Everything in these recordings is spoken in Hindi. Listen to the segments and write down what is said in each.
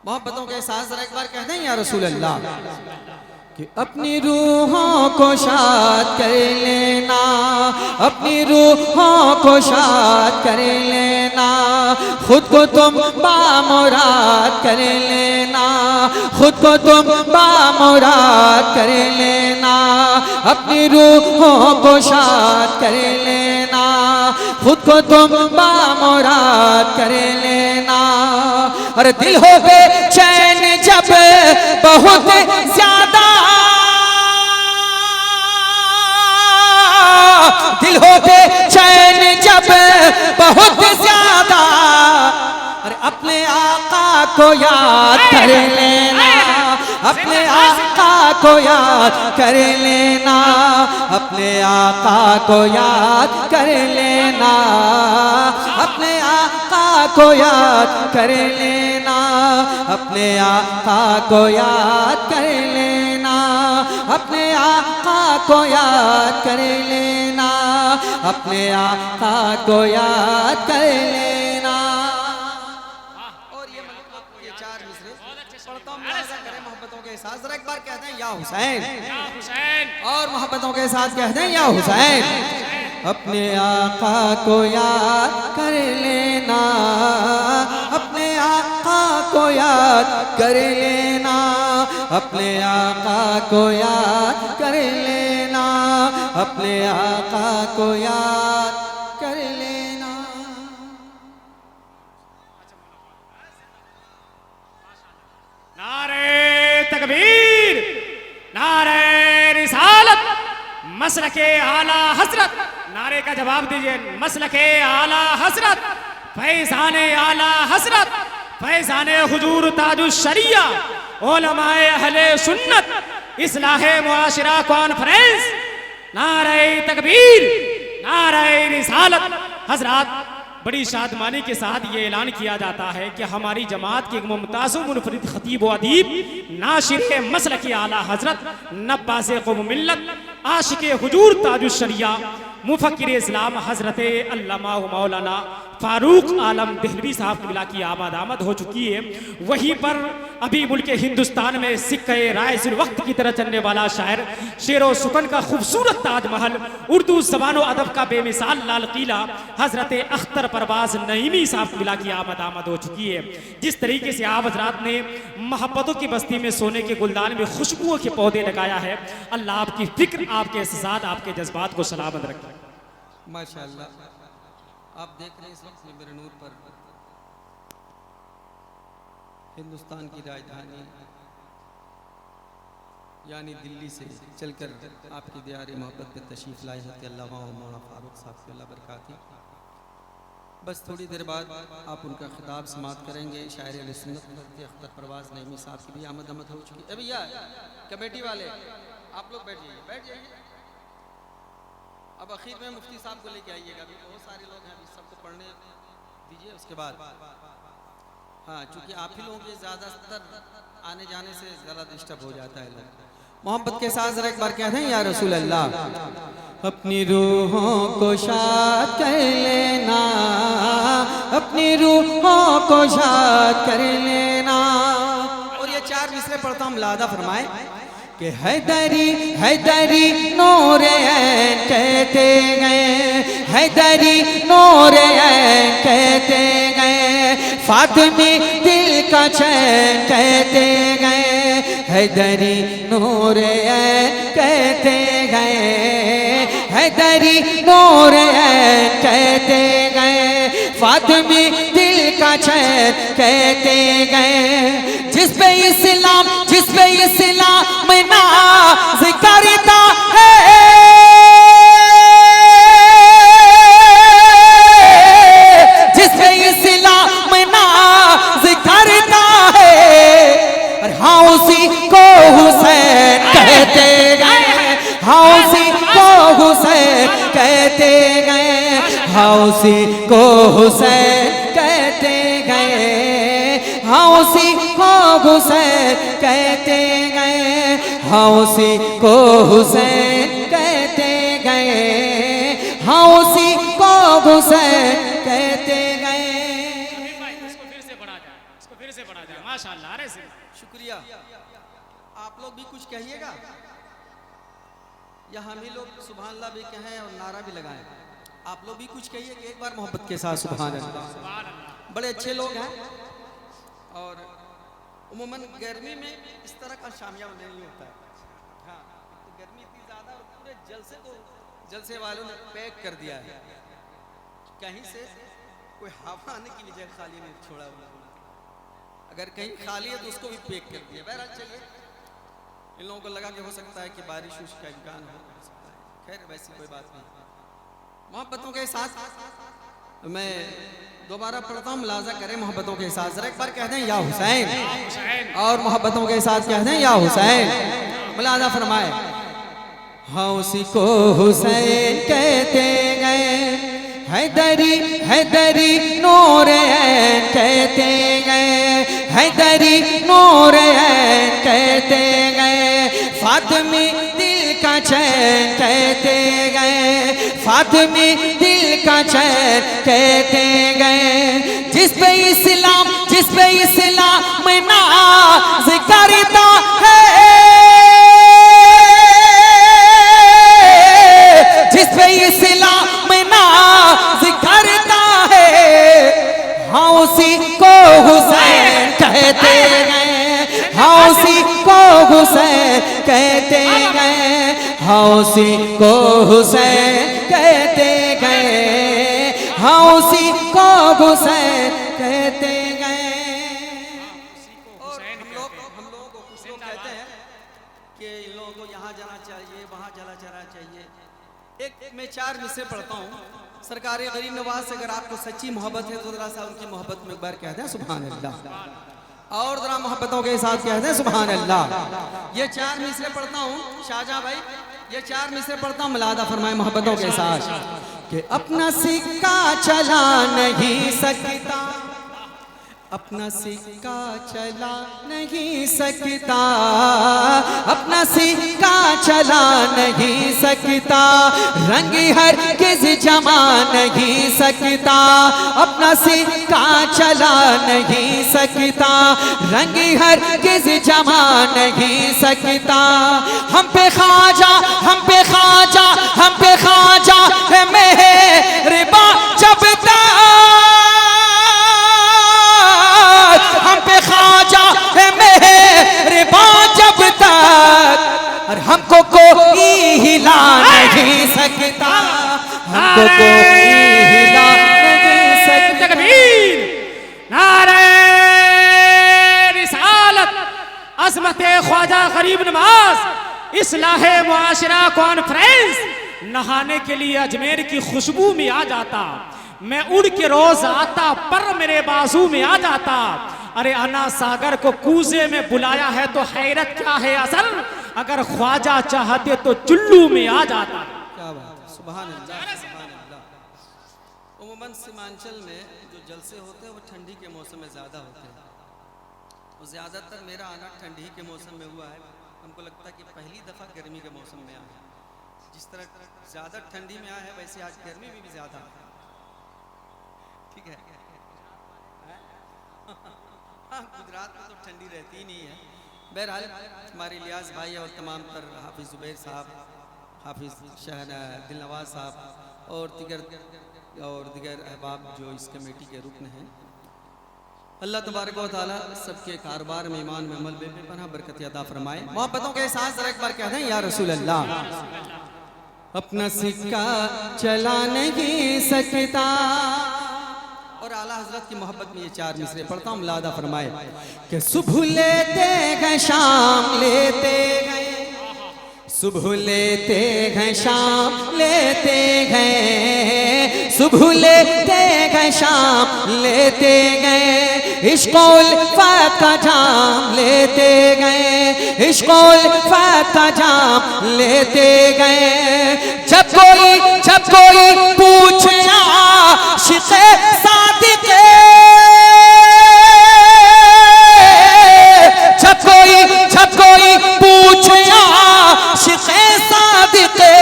मोहब्बतों के साथ जरा एक बार कह दें या रसूल अल्लाह कि अपनी रूहों को शाद कर लेना, अपनी रूहों को शाद कर लेना, खुद को तुम बामुराद कर लेना, खुद को तुम बामुराद कर लेना, अपनी रूहों को शाद कर लेना, खुद को तुम बामुराद कर लेना। और दिल हो बेचैन जब बहुत ज्यादा, दिल हो बेचैन जब बहुत ज्यादा, अरे अपने आका को याद कर लेना, अपने आका को याद कर लेना, अपने आका को याद कर लेना, अपने आका को याद कर लेना, अपने आका को याद कर लेना, अपने आका को याद कर लेना, अपने आका को याद कर लेना। और ये चार मिसरे पढ़ता हूं, मुलाज़ा करें मोहब्बतों के साथ। जरा एक बार कहते हैं या हुसैन, और मोहब्बतों के साथ कहते हैं या हुसैन। अपने आका को याद कर लेना, अपने आका को याद कर लेना, अपने आका को याद कर लेना, अपने आका को याद कर लेना। नारे तकबीर, नारे रिसालत, मसलके आला हजरत। नारे का जवाब दीजिए। मसलके आला हजरत, फैज़ाने आला हजरत, फैज़ाने हुजूर ताजुश शरिया, उलमाए अहले सुन्नत, इस्लाहे मुआशिरा कॉन्फ्रेंस। नारे तकबीर, नारे रिसालत। हजरात, बड़ी शादमानी के साथ ये ऐलान किया जाता है कि हमारी जमात के एक मुमताज़ मुनफरिद खतीब व अदीब, नाशिर मसलके आला हजरत, नब्बासे क़ौम मिल्लत, आशिक़े हुजूर ताजुश शरिया, मुफक्किर इस्लाम हजरत अल्लामा मौलाना फारूक आलम देहलवी साहब किबला की आमद हो चुकी है। वहीं पर अभी मुल्क हिंदुस्तान में सिक्के राइजुल वक्त की तरह चलने वाला शायर, शेर व सुकन का खूबसूरत ताजमहल, उर्दू ज़बान व अदब का बेमिसाल लाल किला, हजरत अख्तर परवाज नईमी साहब किबला की आमद हो चुकी है। जिस तरीके से आप हजरात ने मोहब्बतों की बस्ती में सोने के गुलदान में खुशबुओं के पौधे लगाया है, अल्लाह आपकी फिक्र, आपके एहसास, आपके जज्बात को सलामत रखे। माशाअल्लाह, आप देख रहे हैं इस वक्त मेरे नूर पर हिंदुस्तान की राजधानी यानी दिल्ली से चलकर आपकी दियार मोहब्बत पे तशरीफ़ लाए हैं अल्लामा मौलाना फारूक साहब की अल्लाह बरकाती। बस थोड़ी देर बाद आप उनका खिताब समाप्त करेंगे। शायर सुन्नत अख्तर परवाज़ नईमी साहब की भी आमद हो चुकी है। भैया कमेटी वाले आप लोग बैठ जाइए। अब आखिर में मुफ्ती साहब को लेके आइएगा, अभी बहुत सारे लोग हैं, अभी सबको पढ़ने दीजिए। उसके बाद हाँ, चूँकि आप ही लोगों के ज़्यादातर आने जाने से ज़रा डिस्टर्ब हो जाता है लोग। मोहब्बत के साथ ज़रा एक बार कहते हैं या रसूल अल्लाह। अपनी रूहों को शाद कर लेना, अपनी रूहों को शाद कर लेना। और ये चार मिसरे पढ़ता हूँ, मुलादा फरमाए कि हैदरी हैदरी नूर ऐन कहते गए, हैदरी नूर ऐन कहते गए, फातिमी दिल का चैन कहते गए, हैदरी नूर ऐन कहते गए, हैदरी नूर ऐन कहते गए, फातिमी दिल का चैन कहते गए। जिस पे इस्लाम में नाज़ करता है, जिस पे इस्लाम में नाज़ करता है, और हाँ उसी को हुसैन कहते गए, हाँ उसी को हुसैन कहते गए, हाँ उसी को हुसैन कहते गए, हाँ उसी को हुसैन कहते गए, हाँ उसी को हुसैन कहते गए, हाँ उसी को हुसैन कहते गए। इसको फिर से पढ़ा जाए, माशाल्लाह। अरे शुक्रिया। आप लोग भी कुछ कहिएगा या हम ही लोग सुभान अल्लाह भी कहें और नारा भी लगाएं? आप लोग भी कुछ कहिए कि एक बार मोहब्बत के साथ सुभान अल्लाह। बड़े अच्छे लोग हैं और उम्मन गर्मी में इस तरह का शामियाब नहीं होता है। हाँ, तो गर्मी इतनी ज़्यादा और पूरे जलसे वालों ने पैक कर दिया है, कहीं से कोई हवा आने की वजह खाली नहीं छोड़ा हुआ। अगर कहीं खाली है तो उसको भी पैक कर दिया। बहरहाल चलिए, इन लोगों को लगा कि हो सकता है कि बारिश का इम्कान हो सकता है। खैर वैसी कोई बात नहीं। मोहब्बतों के साथ मैं दोबारा पढ़ता हूँ, मुलाजा करें मोहब्बतों के साथ। जरा एक बार कह दें या हुसैन, और मोहब्बतों के साथ कह दें या हुसैन। मुलाजा फरमाए। हाँ उसी को हुसैन कहते गए, हैदरी हैदरी नूर ऐन कहते गए, हैदरी नूर ऐन कहते गए, फातिमी दिल का चैन कहते गए, फातिमी दिल का चैन कहते गए, जिस पे इस्लाम नाज करता है, जिस पे इस्लाम नाज करता है, हाँ उसी को हुसैन कहते गए, हाँ उसी को हुसैन कहते गए, हाँ उसी को हुसैन कहते गए, हाँ उसी को हुसैन कहते गए। और हम लोग कुछ लोग कहते हैं कि इन लोगों को यहाँ जाना चाहिए, वहाँ जाना चाहिए। एक मैं 4 मिसरे पढ़ता हूँ। सरकार गरीब नवाज से अगर आपको सच्ची मोहब्बत है तो जरा सा उनकी मोहब्बत में एक बार कह दें सुभान अल्लाह, और जरा मोहब्बतों के साथ कह दें सुभान अल्लाह। ये 4 मिसरे पढ़ता हूँ शाहजहां भाई, ये 4 मिसरे पढ़ता हूँ, मुलादा फरमाए मोहब्बतों के साथ कि अपना सिक्का चला नहीं सकता, अपना सिक्का चला नहीं सकता, अपना सिक्का चला नहीं सकता, रंग हर किस जमा नहीं सकता, अपना सिक्का चला नहीं सकता, रंग हर किस जमा नहीं सकता, हम पे ख्वाजा हम पे ख्वाजा हम पे ख्वाजा है मेहरबा जब तक, हम पे ख्वाजा है मेहरबा जब तक, और हमको कोई हिला नहीं सकता, हमको कोई हिला नहीं सकता। तकबीर, नारे रिसालत, अज़मत ख्वाजा गरीब नवाज, इस्लाहे मुआशरा कॉन्फ्रेंस। नहाने के लिए अजमेर की खुशबू में आ जाता, मैं उड़ के रोज आता पर मेरे बाजू में आ जाता, अरे अन्ना सागर को कूजे में बुलाया है तो हैरत क्या है असल, अगर ख्वाजा चाहते तो चुल्लू में आ जाता। क्या बात है, सुभान अल्लाह सुभान अल्लाह। उम्मन सीमांचल में जो जलसे होते हैं वो ठंडी के मौसम में ज़्यादा होते हैं, और ज़्यादातर मेरा आना ठंडी के मौसम में हुआ है। हमको लगता है कि पहली दफ़ा गर्मी के मौसम में आया, जिस तरह ज़्यादा ठंडी में आया है वैसे आज गर्मी में भी ज़्यादा, ठीक है। हाँ, गुजरात में तो ठंडी रहती ही नहीं है। बहरहाल हमारे इलियास भाई और तमाम तर हाफिज़ ज़ुबैर साहब, हाफिज़ दिलनवाज साहब और दिगर अहबाब जो इस कमेटी के रुकन हैं, अल्लाह तबारक व तआला सबके कारोबार में ईमान में अमल में बेपनाह बरकत अता फरमाए। मोहब्बतों के साथ जरा एक बार कह दें या रसूल अल्लाह। अपना सिक्का चला नहीं सकता, और आला हजरत की मोहब्बत में ये 4 मिसरे पढ़ता हूँ, मुलादा फरमाए कि सुबह लेते गए शाम लेते गए, सुबह लेते गए शाम लेते गए, सुबह लेते गए शाम लेते गए, इश्क़ुल फ़ात का जाम लेते गए, इश्क़ुल फ़ात का जाम लेते गए, जब कोई पूछना शिक़े सादिक़े, जब कोई पूछना शिक़े सादिक़े,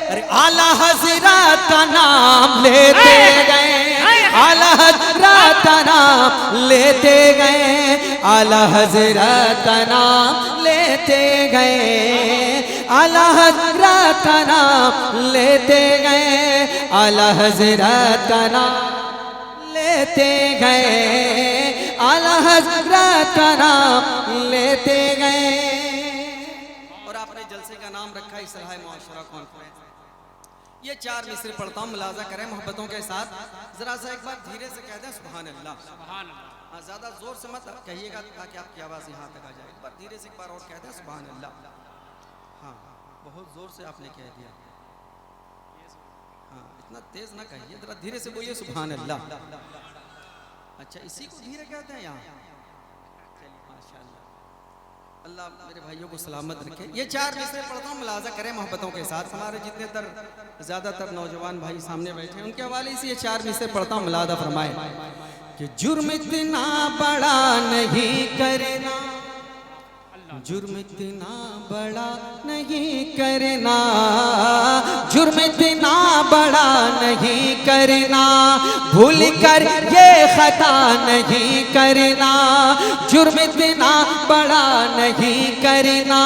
अरे आला हज़रत का नाम लेते गए, आला हज़रत का नाम लेते गए, आला हजरत का नाम लेते गए, आला हजरत का नाम लेते गए, आला हजरत का नाम लेते गए, आला हजरत का नाम लेते गए। और आपने जलसे का नाम रखा इस्लाह मुआशरा कॉन्फ्रेंस। ये 4 मिसरे पढ़ता हूँ, मुलाजा करें मोहब्बतों के साथ। जरा सा एक बार धीरे से कह दें सुभान अल्लाह। सुभान अल्लाह। हाँ, ज्यादा जोर से मत कहिएगा ताकि आपकी आवाज़ यहाँ तक आ जाए। एक बार धीरे से एक बार और कह दें सुभान अल्लाह। हाँ, बहुत जोर से आपने कह दिया। हाँ, इतना तेज ना कहिए, जरा धीरे से बोलिए सुभान अल्लाह। अच्छा, इसी को धीरे कहते हैं यहाँ। माशाअल्लाह, अल्लाह मेरे भाइयों को सलामत रखे। ये 4 मिसरे पढ़ता हूँ, मुलाजा करें मोहब्बतों के साथ। हमारे जितने ज़्यादातर नौजवान भाई सामने बैठे हैं, उनके हवाले से ये 4 मिसरे पढ़ता हूँ, मुलाजा फरमाए कि जुर्म इतना बड़ा नहीं करना, जुर्म इतना बड़ा नहीं करना, जुर्म इतना बड़ा नहीं करना, भूल कर ये खता नहीं करना, जुर्म इतना बड़ा नहीं करना,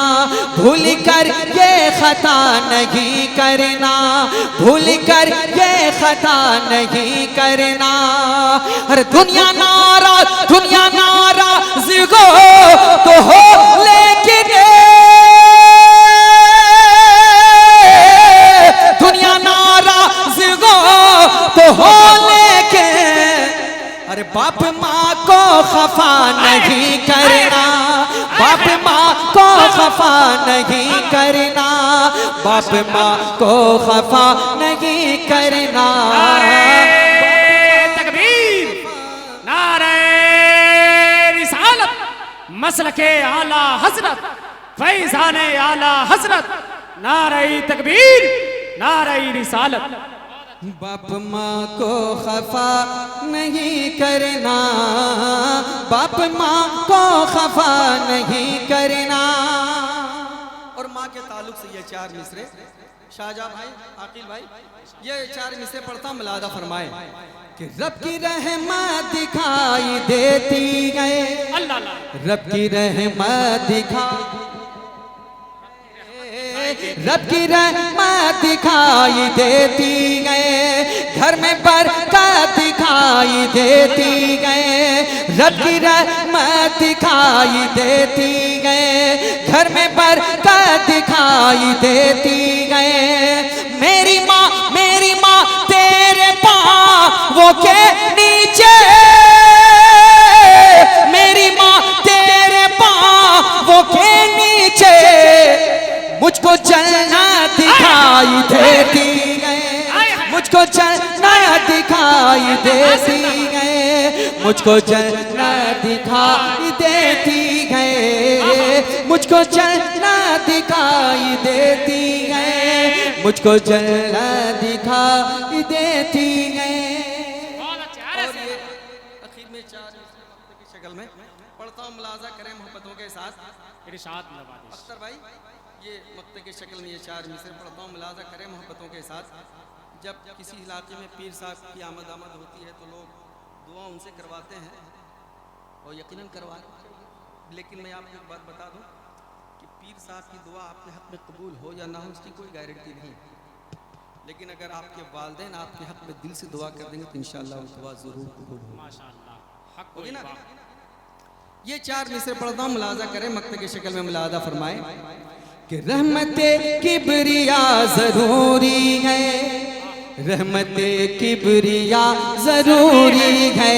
भूल कर ये खता नहीं करना, भूल कर ये खता नहीं करना। अरे दुनिया नाराज गो तो हो, लेकिन दुनिया नाराज गो तो हो, लेकिन अरे बाप माँ को खफा नहीं करना, बाप माँ को खफा नहीं करना, बाप माँ को खफा नहीं करना। मसलके आला हजरत, फैज़ाने आला हजरत, नारे तकबीर, नारे रिसालत। बाप माँ को खफा नहीं करना, बाप माँ को खफा नहीं करना। और माँ के ताल्लुक से ये 4 मिसरे शाहजहां भाई, आकिल भाई, ये 4 मिसरे पढ़ता हूँ, मुलादा फरमाए कि रब की रहमत दिखाई देती गए, अल्लाह, रब की रहमत रब की रहमत दिखाई देती गए, घर में बरकत दिखाई देती गए, रब की रहमत दिखाई देती गए, घर में बरकत दिखाई देती गए। मेरी माँ तेरे पाँवों के नीचे, मेरी माँ तेरे पाँवों के नीचे, मुझको चलना दिखाई देती गए, मुझको चलना दिखाई देती गए, मुझको चलना दिखाई देती गए, मुझको चलना दिखाई देती गए, मुझको चलना दिखाई देती गए। और ये आखिर में 4 की शक्ल में पढ़ता हूँ, मुलाजा करें मोहब्बतों के साथ। इरशाद नवाज़िश। अख्तर भाई, ये मक्ते की शक्ल में ये 4 मिसरे पढ़ता हूँ, मुलाजा करें मोहब्बतों के साथ। जब किसी इलाके में पीर साहब की आमद होती है तो लोग दुआ उनसे करवाते हैं, और यकीनन करवाते हैं। लेकिन मैं आपको एक बात बता दूं कि पीर साहब की दुआ आपके हक़ में कबूल हो या ना हो, उसकी कोई गारंटी नहीं। लेकिन अगर आपके वालिदैन आपके हक़ में दिल से दुआ कर देंगे तो इंशाअल्लाह वो दुआ ज़रूर कबूल होगी। माशाअल्लाह, हक़ होगी ना। ये 4 मिसरे पढ़ता हूँ, मुलाजा करें, मक्ते की शक्ल में मुलाजा फरमाए कि रहमते किबरिया ज़रूरी है, रहमते किबरिया ज़रूरी है,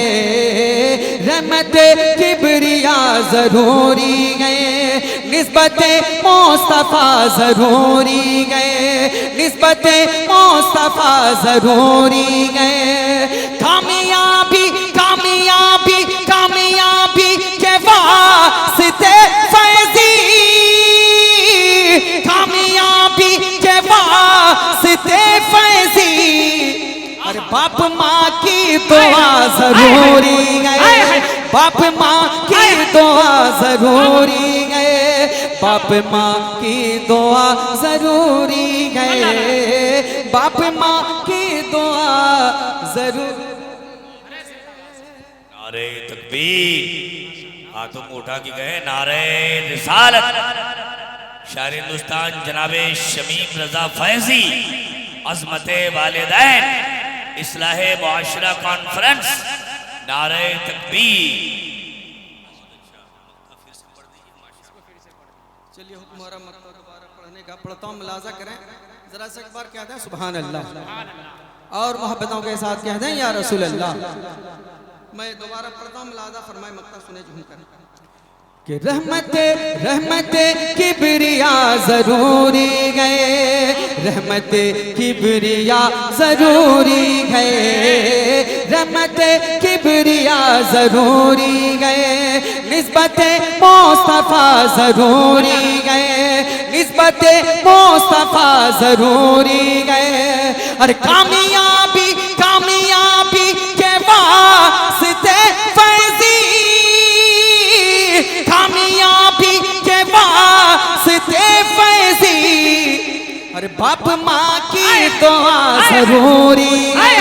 रहमते किबरिया ज़रूरी है, निस्बते मुस्तफ़ा ज़रूरी है, निस्बते मुस्तफ़ा ज़रूरी है। कामयाबी कामयाबी कामयाबी के वास्ते फैज़ी, कामयाबी के वास्ते फैज़ी, अरे बाप माँ की दुआ ज़रूरी है, बाप माँ की दुआ ज़रूरी है, बाप माँ की दुआ ज़रूरी है, बाप माँ की दुआ ज़रूर। नारे तकबीर, हाथों को उठा के गए नारे रिसालत। शायर हिंदुस्तान जनाबे शमीम रजा फैजी, अजमते वालिदैन, इस्लाहे मुआशरा कॉन्फ्रेंस, नारे तकबीर। चलिए हुक्म हो रहा मरतबा दोबारा पढ़ने का, पढ़ता हूँ, मुलाजा करें जरा से, एक बार कह दें सुभान अल्लाह और मोहब्बतों के साथ कह दें या रसूल अल्लाह। मैं दोबारा पढ़ता हूँ, मुलाजा फरमाए, मक्ता सुने झूम कर कि रहमते किबरिया जरूरी गए, रहमते किबरिया जरूरी गए, रहमते किबरिया जरूरी गए, निस्बते मुस्तफा जरूरी गए, निस्बते मुस्तफा जरूरी गए। और कामयाबी कामयाबी के वास्ते फैजी, कामयाबी के वास्ते फैजी, अरे बाप माँ की दुआ जरूरी है,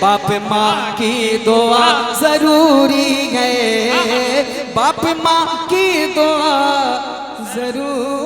बाप माँ की दुआ जरूरी है, बाप माँ की दुआ जरूरी